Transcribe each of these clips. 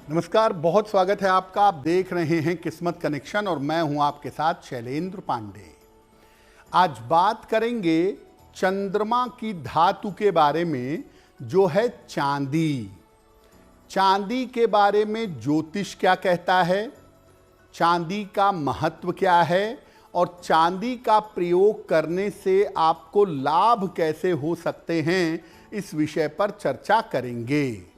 नमस्कार, बहुत स्वागत है आपका। आप देख रहे हैं किस्मत कनेक्शन और मैं हूं आपके साथ शैलेंद्र पांडे। आज बात करेंगे चंद्रमा की धातु के बारे में, जो है चांदी। चांदी के बारे में ज्योतिष क्या कहता है, चांदी का महत्व क्या है और चांदी का प्रयोग करने से आपको लाभ कैसे हो सकते हैं, इस विषय पर चर्चा करेंगे।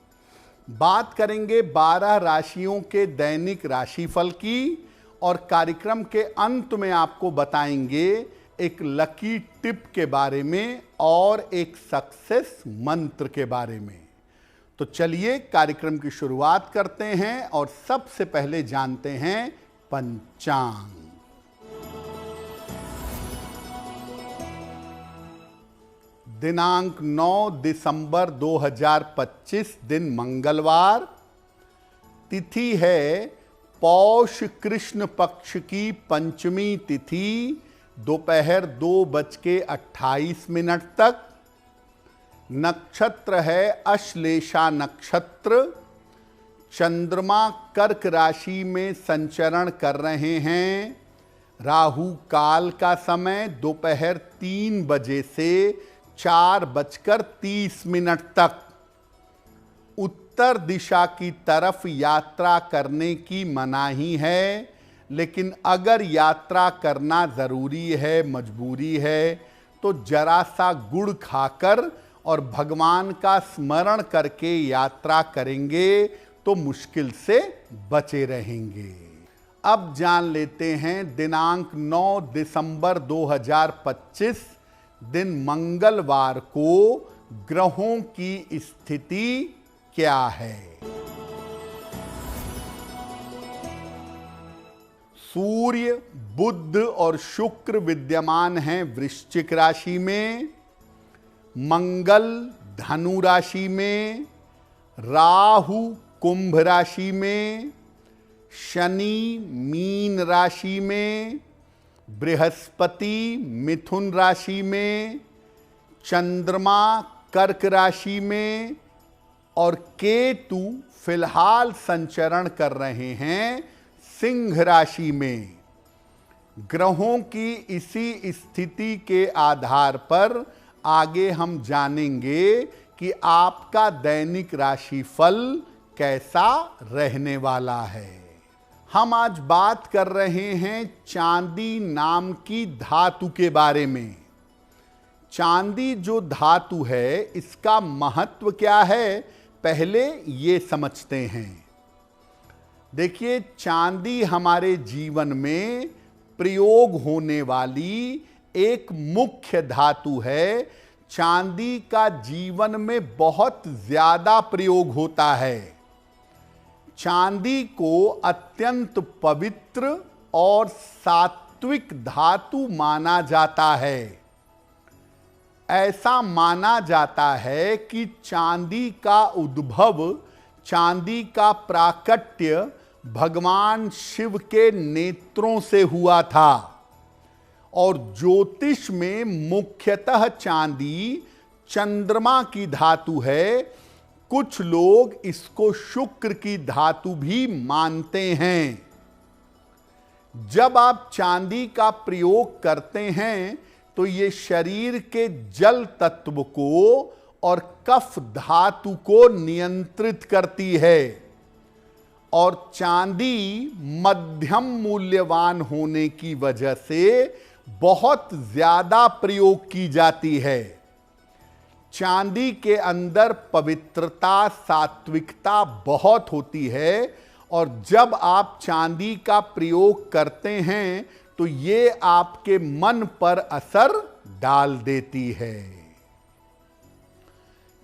बात करेंगे 12 राशियों के दैनिक राशिफल की और कार्यक्रम के अंत में आपको बताएंगे एक लकी टिप के बारे में और एक सक्सेस मंत्र के बारे में। तो चलिए कार्यक्रम की शुरुआत करते हैं और सबसे पहले जानते हैं पंचांग। दिनांक 9 दिसंबर 2025, दिन मंगलवार। तिथि है पौष कृष्ण पक्ष की पंचमी तिथि, दोपहर 2:28 तक। नक्षत्र है अश्लेषा नक्षत्र। चंद्रमा कर्क राशि में संचरण कर रहे हैं। राहु काल का समय दोपहर 3 बजे से 4:30 तक। उत्तर दिशा की तरफ यात्रा करने की मनाही है, लेकिन अगर यात्रा करना ज़रूरी है, मजबूरी है, तो जरा सा गुड़ खाकर और भगवान का स्मरण करके यात्रा करेंगे तो मुश्किल से बचे रहेंगे। अब जान लेते हैं दिनांक 9 दिसंबर 2025, दिन मंगलवार को ग्रहों की स्थिति क्या है। सूर्य, बुध और शुक्र विद्यमान हैं वृश्चिक राशि में। मंगल धनु राशि में। राहु कुंभ राशि में। शनि मीन राशि में। बृहस्पति मिथुन राशि में। चंद्रमा कर्क राशि में और केतु फिलहाल संचरण कर रहे हैं सिंह राशि में। ग्रहों की इसी स्थिति के आधार पर आगे हम जानेंगे कि आपका दैनिक राशिफल कैसा रहने वाला है। हम आज बात कर रहे हैं चांदी नाम की धातु के बारे में। चांदी जो धातु है, इसका महत्व क्या है, पहले ये समझते हैं। देखिए, चांदी हमारे जीवन में प्रयोग होने वाली एक मुख्य धातु है। चांदी का जीवन में बहुत ज्यादा प्रयोग होता है। चांदी को अत्यंत पवित्र और सात्विक धातु माना जाता है। ऐसा माना जाता है कि चांदी का उद्भव, चांदी का प्राकट्य भगवान शिव के नेत्रों से हुआ था और ज्योतिष में मुख्यतः चांदी चंद्रमा की धातु है। कुछ लोग इसको शुक्र की धातु भी मानते हैं। जब आप चांदी का प्रयोग करते हैं तो ये शरीर के जल तत्व को और कफ धातु को नियंत्रित करती है और चांदी मध्यम मूल्यवान होने की वजह से बहुत ज्यादा प्रयोग की जाती है। चांदी के अंदर पवित्रता, सात्विकता बहुत होती है और जब आप चांदी का प्रयोग करते हैं तो ये आपके मन पर असर डाल देती है।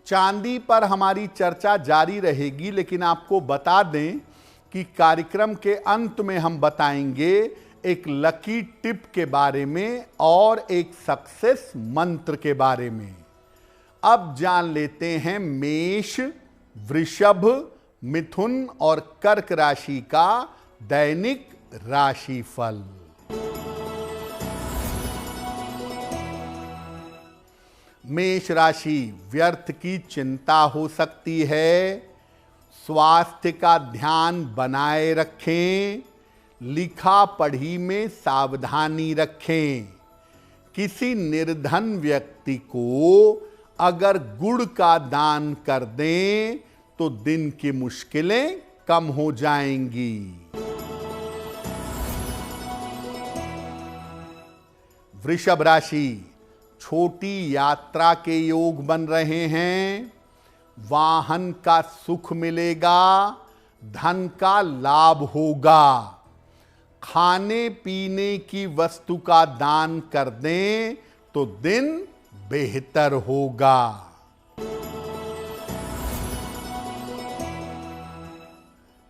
चांदी पर हमारी चर्चा जारी रहेगी, लेकिन आपको बता दें कि कार्यक्रम के अंत में हम बताएंगे एक लकी टिप के बारे में और एक सक्सेस मंत्र के बारे में। अब जान लेते हैं मेष, वृषभ, मिथुन और कर्क राशि का दैनिक राशिफल। मेष राशि, व्यर्थ की चिंता हो सकती है। स्वास्थ्य का ध्यान बनाए रखें, लिखा पढ़ी में सावधानी रखें। किसी निर्धन व्यक्ति को अगर गुड़ का दान कर दें तो दिन की मुश्किलें कम हो जाएंगी। वृषभ राशि, छोटी यात्रा के योग बन रहे हैं, वाहन का सुख मिलेगा, धन का लाभ होगा। खाने पीने की वस्तु का दान कर दें तो दिन बेहतर होगा।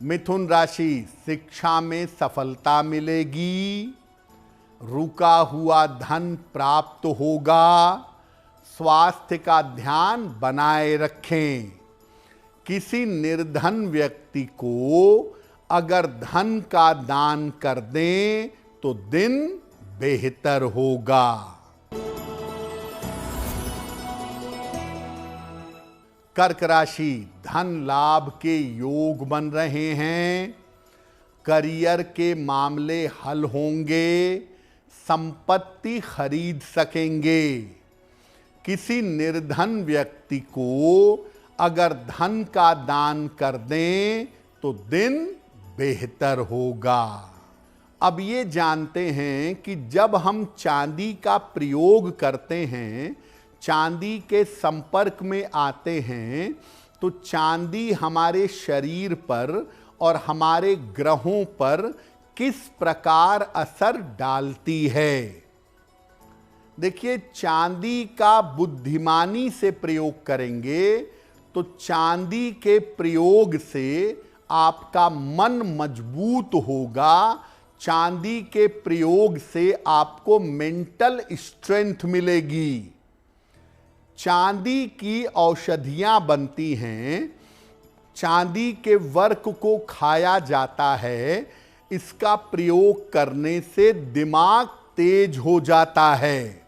मिथुन राशि, शिक्षा में सफलता मिलेगी, रुका हुआ धन प्राप्त होगा। स्वास्थ्य का ध्यान बनाए रखें। किसी निर्धन व्यक्ति को अगर धन का दान कर दें तो दिन बेहतर होगा। कर्क राशि, धन लाभ के योग बन रहे हैं, करियर के मामले हल होंगे, संपत्ति खरीद सकेंगे। किसी निर्धन व्यक्ति को अगर धन का दान कर दें तो दिन बेहतर होगा। अब ये जानते हैं कि जब हम चांदी का प्रयोग करते हैं, चांदी के संपर्क में आते हैं, तो चांदी हमारे शरीर पर और हमारे ग्रहों पर किस प्रकार असर डालती है। देखिए, चांदी का बुद्धिमानी से प्रयोग करेंगे तो चांदी के प्रयोग से आपका मन मजबूत होगा, चांदी के प्रयोग से आपको मेंटल स्ट्रेंथ मिलेगी। चांदी की औषधियां बनती हैं, चांदी के वर्क को खाया जाता है, इसका प्रयोग करने से दिमाग तेज हो जाता है।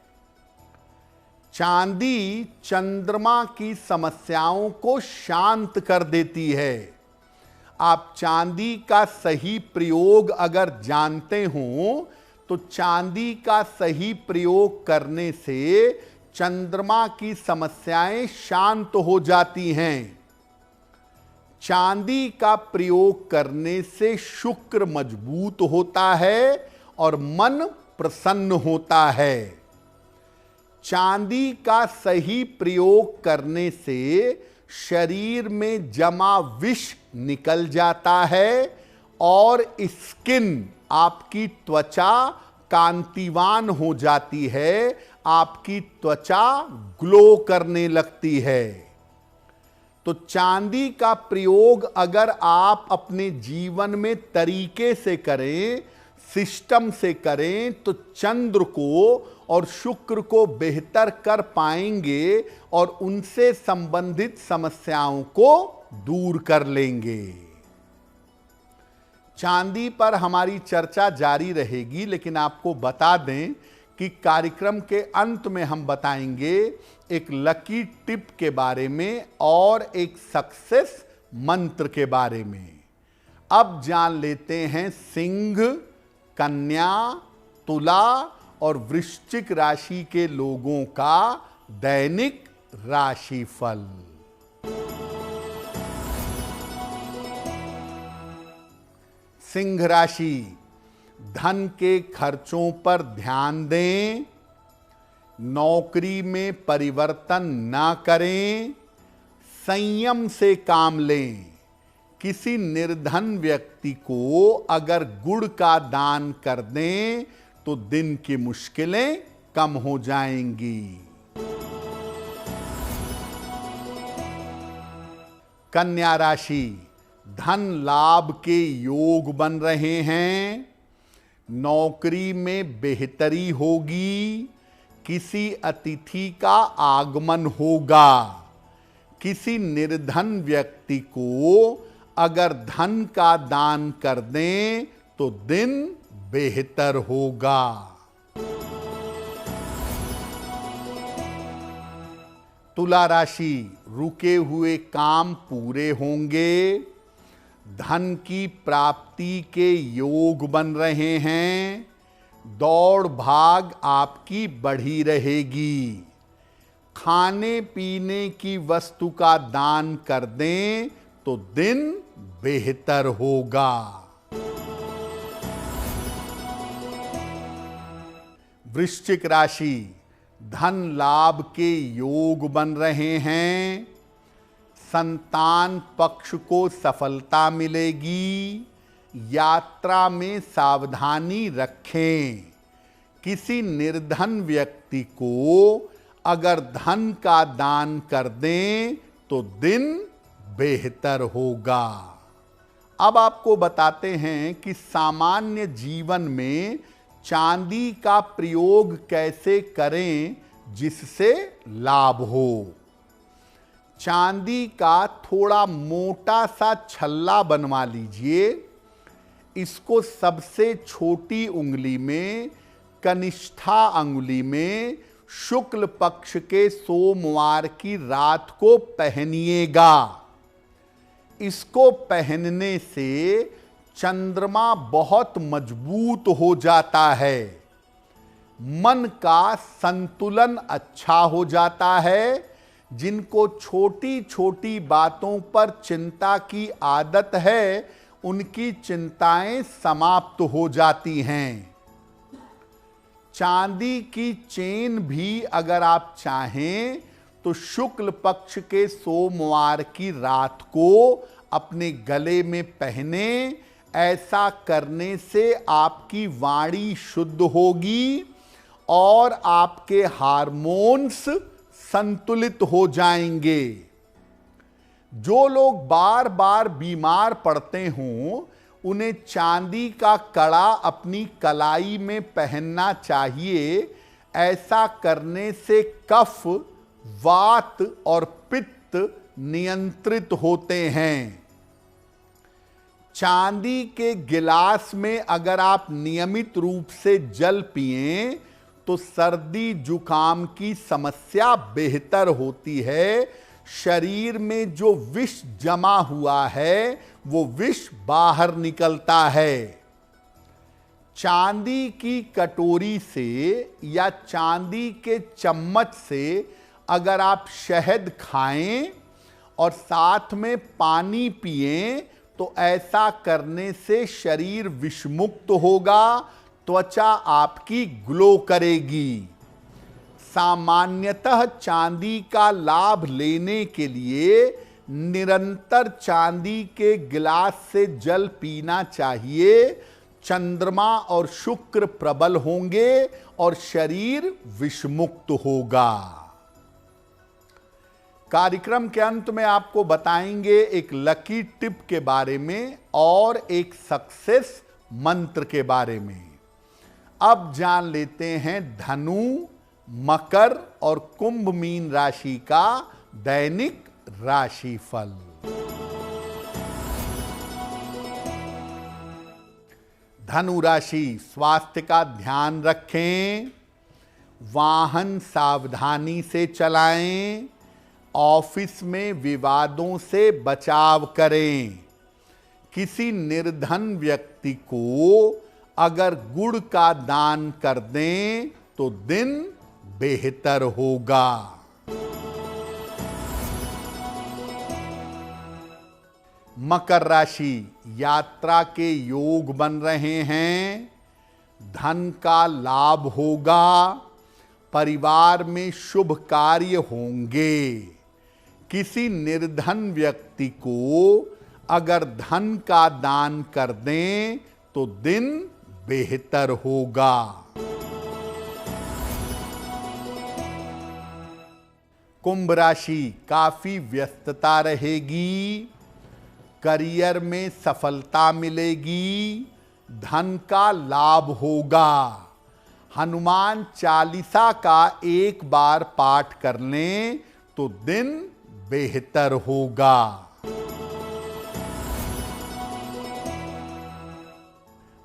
चांदी चंद्रमा की समस्याओं को शांत कर देती है। आप चांदी का सही प्रयोग अगर जानते हो तो चांदी का सही प्रयोग करने से चंद्रमा की समस्याएं शांत हो जाती हैं। चांदी का प्रयोग करने से शुक्र मजबूत होता है और मन प्रसन्न होता है। चांदी का सही प्रयोग करने से शरीर में जमा विष निकल जाता है और स्किन, आपकी त्वचा कांतिवान हो जाती है, आपकी त्वचा ग्लो करने लगती है। तो चांदी का प्रयोग अगर आप अपने जीवन में तरीके से करें, सिस्टम से करें, तो चंद्र को और शुक्र को बेहतर कर पाएंगे और उनसे संबंधित समस्याओं को दूर कर लेंगे। चांदी पर हमारी चर्चा जारी रहेगी, लेकिन आपको बता दें कि कार्यक्रम के अंत में हम बताएंगे एक लकी टिप के बारे में और एक सक्सेस मंत्र के बारे में। अब जान लेते हैं सिंह, कन्या, तुला और वृश्चिक राशि के लोगों का दैनिक राशिफल। सिंह राशि, धन के खर्चों पर ध्यान दें, नौकरी में परिवर्तन ना करें, संयम से काम लें। किसी निर्धन व्यक्ति को अगर गुड़ का दान कर दें तो दिन की मुश्किलें कम हो जाएंगी। कन्या राशि, धन लाभ के योग बन रहे हैं, नौकरी में बेहतरी होगी, किसी अतिथि का आगमन होगा। किसी निर्धन व्यक्ति को अगर धन का दान कर दें तो दिन बेहतर होगा। तुला राशि, रुके हुए काम पूरे होंगे, धन की प्राप्ति के योग बन रहे हैं। दौड़ भाग आपकी बढ़ी रहेगी। खाने पीने की वस्तु का दान कर दें तो दिन बेहतर होगा। वृश्चिक राशि, धन लाभ के योग बन रहे हैं। संतान पक्ष को सफलता मिलेगी। यात्रा में सावधानी रखें। किसी निर्धन व्यक्ति को अगर धन का दान कर दें तो दिन बेहतर होगा। अब आपको बताते हैं कि सामान्य जीवन में चांदी का प्रयोग कैसे करें जिससे लाभ हो। चांदी का थोड़ा मोटा सा छल्ला बनवा लीजिए। इसको सबसे छोटी उंगली में, कनिष्ठा अंगुली में शुक्ल पक्ष के सोमवार की रात को पहनिएगा। इसको पहनने से चंद्रमा बहुत मजबूत हो जाता है। मन का संतुलन अच्छा हो जाता है। जिनको छोटी छोटी बातों पर चिंता की आदत है, उनकी चिंताएं समाप्त हो जाती हैं। चांदी की चेन भी अगर आप चाहें तो शुक्ल पक्ष के सोमवार की रात को अपने गले में पहने। ऐसा करने से आपकी वाणी शुद्ध होगी और आपके हार्मोन्स संतुलित हो जाएंगे। जो लोग बार बार बीमार पड़ते हों, उन्हें चांदी का कड़ा अपनी कलाई में पहनना चाहिए। ऐसा करने से कफ, वात और पित्त नियंत्रित होते हैं। चांदी के गिलास में अगर आप नियमित रूप से जल पिएं तो सर्दी जुकाम की समस्या बेहतर होती है। शरीर में जो विष जमा हुआ है वो विष बाहर निकलता है। चांदी की कटोरी से या चांदी के चम्मच से अगर आप शहद खाएं और साथ में पानी पिएं तो ऐसा करने से शरीर विषमुक्त होगा। त्वचा आपकी ग्लो करेगी। सामान्यतः चांदी का लाभ लेने के लिए निरंतर चांदी के गिलास से जल पीना चाहिए। चंद्रमा और शुक्र प्रबल होंगे और शरीर विषमुक्त होगा। कार्यक्रम के अंत में आपको बताएंगे एक लकी टिप के बारे में और एक सक्सेस मंत्र के बारे में। अब जान लेते हैं धनु, मकर और कुंभ मीन राशि का दैनिक राशिफल। धनु राशि, स्वास्थ्य का ध्यान रखें। वाहन सावधानी से चलाएं। ऑफिस में विवादों से बचाव करें। किसी निर्धन व्यक्ति को अगर गुड़ का दान कर दें तो दिन बेहतर होगा। मकर राशि, यात्रा के योग बन रहे हैं। धन का लाभ होगा। परिवार में शुभ कार्य होंगे। किसी निर्धन व्यक्ति को अगर धन का दान कर दें तो दिन बेहतर होगा। कुंभ राशि, काफी व्यस्तता रहेगी। करियर में सफलता मिलेगी। धन का लाभ होगा। हनुमान चालीसा का एक बार पाठ कर लें तो दिन बेहतर होगा।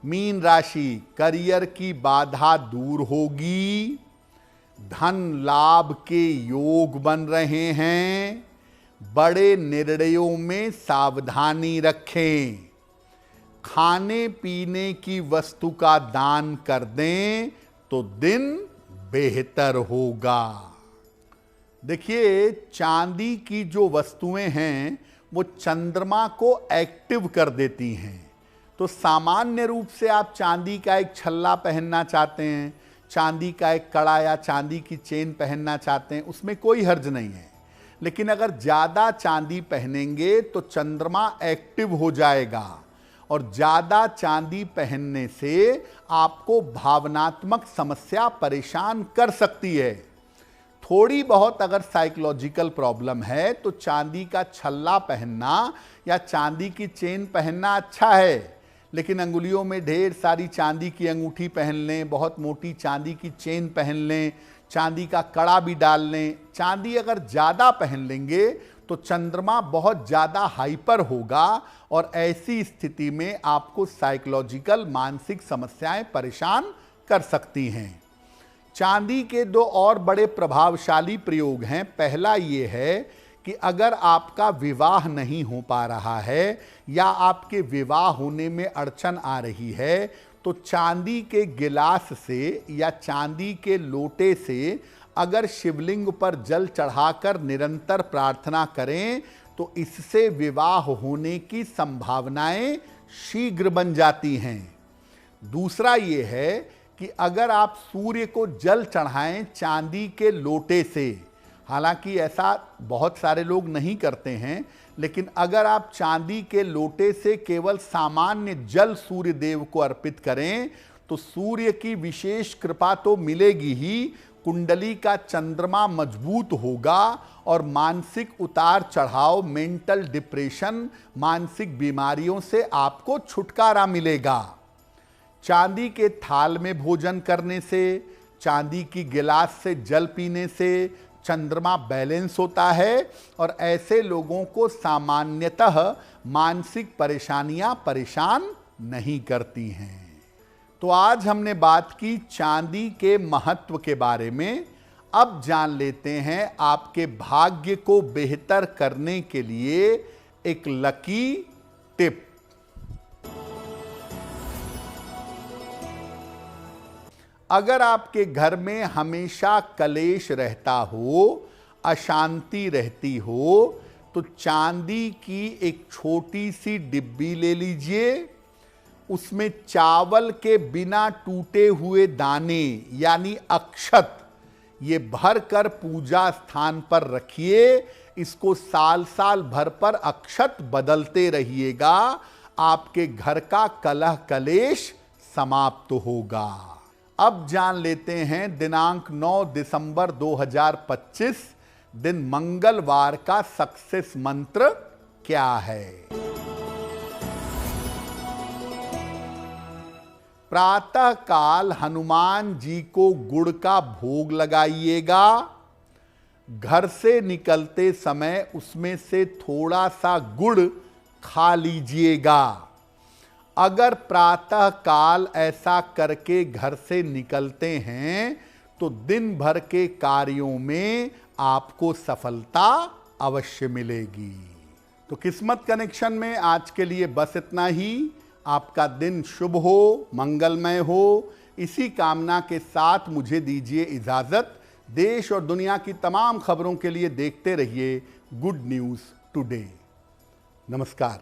मीन राशि, करियर की बाधा दूर होगी। धन लाभ के योग बन रहे हैं। बड़े निर्णयों में सावधानी रखें, खाने पीने की वस्तु का दान कर दें तो दिन बेहतर होगा। देखिए, चांदी की जो वस्तुएं हैं वो चंद्रमा को एक्टिव कर देती हैं। तो सामान्य रूप से आप चांदी का एक छल्ला पहनना चाहते हैं, चांदी का एक कड़ा या चांदी की चेन पहनना चाहते हैं, उसमें कोई हर्ज नहीं है। लेकिन अगर ज़्यादा चांदी पहनेंगे तो चंद्रमा एक्टिव हो जाएगा, और ज़्यादा चांदी पहनने से आपको भावनात्मक समस्या परेशान कर सकती है। थोड़ी बहुत अगर साइकोलॉजिकल प्रॉब्लम है तो चांदी का छल्ला पहनना या चांदी की चेन पहनना अच्छा है, लेकिन अंगुलियों में ढेर सारी चांदी की अंगूठी पहन लें, बहुत मोटी चांदी की चेन पहन लें, चांदी का कड़ा भी डाल लें, चांदी अगर ज़्यादा पहन लेंगे तो चंद्रमा बहुत ज़्यादा हाइपर होगा, और ऐसी स्थिति में आपको साइकोलॉजिकल मानसिक समस्याएं परेशान कर सकती हैं। चांदी के दो और बड़े प्रभावशाली प्रयोग हैं। पहला ये है कि अगर आपका विवाह नहीं हो पा रहा है या आपके विवाह होने में अड़चन आ रही है तो चांदी के गिलास से या चांदी के लोटे से अगर शिवलिंग पर जल चढ़ाकर निरंतर प्रार्थना करें तो इससे विवाह होने की संभावनाएं शीघ्र बन जाती हैं। दूसरा ये है कि अगर आप सूर्य को जल चढ़ाएं चांदी के लोटे से, हालांकि ऐसा बहुत सारे लोग नहीं करते हैं, लेकिन अगर आप चांदी के लोटे से केवल सामान्य जल सूर्य देव को अर्पित करें तो सूर्य की विशेष कृपा तो मिलेगी ही, कुंडली का चंद्रमा मजबूत होगा और मानसिक उतार चढ़ाव, मेंटल डिप्रेशन, मानसिक बीमारियों से आपको छुटकारा मिलेगा। चांदी के थाल में भोजन करने से, चांदी की गिलास से जल पीने से चंद्रमा बैलेंस होता है, और ऐसे लोगों को सामान्यतः मानसिक परेशानियां परेशान नहीं करती हैं। तो आज हमने बात की चांदी के महत्व के बारे में। अब जान लेते हैं आपके भाग्य को बेहतर करने के लिए एक लकी टिप। अगर आपके घर में हमेशा कलेश रहता हो, अशांति रहती हो, तो चांदी की एक छोटी सी डिब्बी ले लीजिए, उसमें चावल के बिना टूटे हुए दाने यानी अक्षत ये भर कर पूजा स्थान पर रखिए। इसको साल साल भर पर अक्षत बदलते रहिएगा, आपके घर का कलह कलेश समाप्त होगा। अब जान लेते हैं दिनांक 9 दिसंबर 2025 दिन मंगलवार का सक्सेस मंत्र क्या है। प्रातः काल हनुमान जी को गुड़ का भोग लगाइएगा। घर से निकलते समय उसमें से थोड़ा सा गुड़ खा लीजिएगा। अगर प्रातः काल ऐसा करके घर से निकलते हैं तो दिन भर के कार्यों में आपको सफलता अवश्य मिलेगी। तो किस्मत कनेक्शन में आज के लिए बस इतना ही। आपका दिन शुभ हो, मंगलमय हो, इसी कामना के साथ मुझे दीजिए इजाजत। देश और दुनिया की तमाम खबरों के लिए देखते रहिए गुड न्यूज़ टुडे। नमस्कार।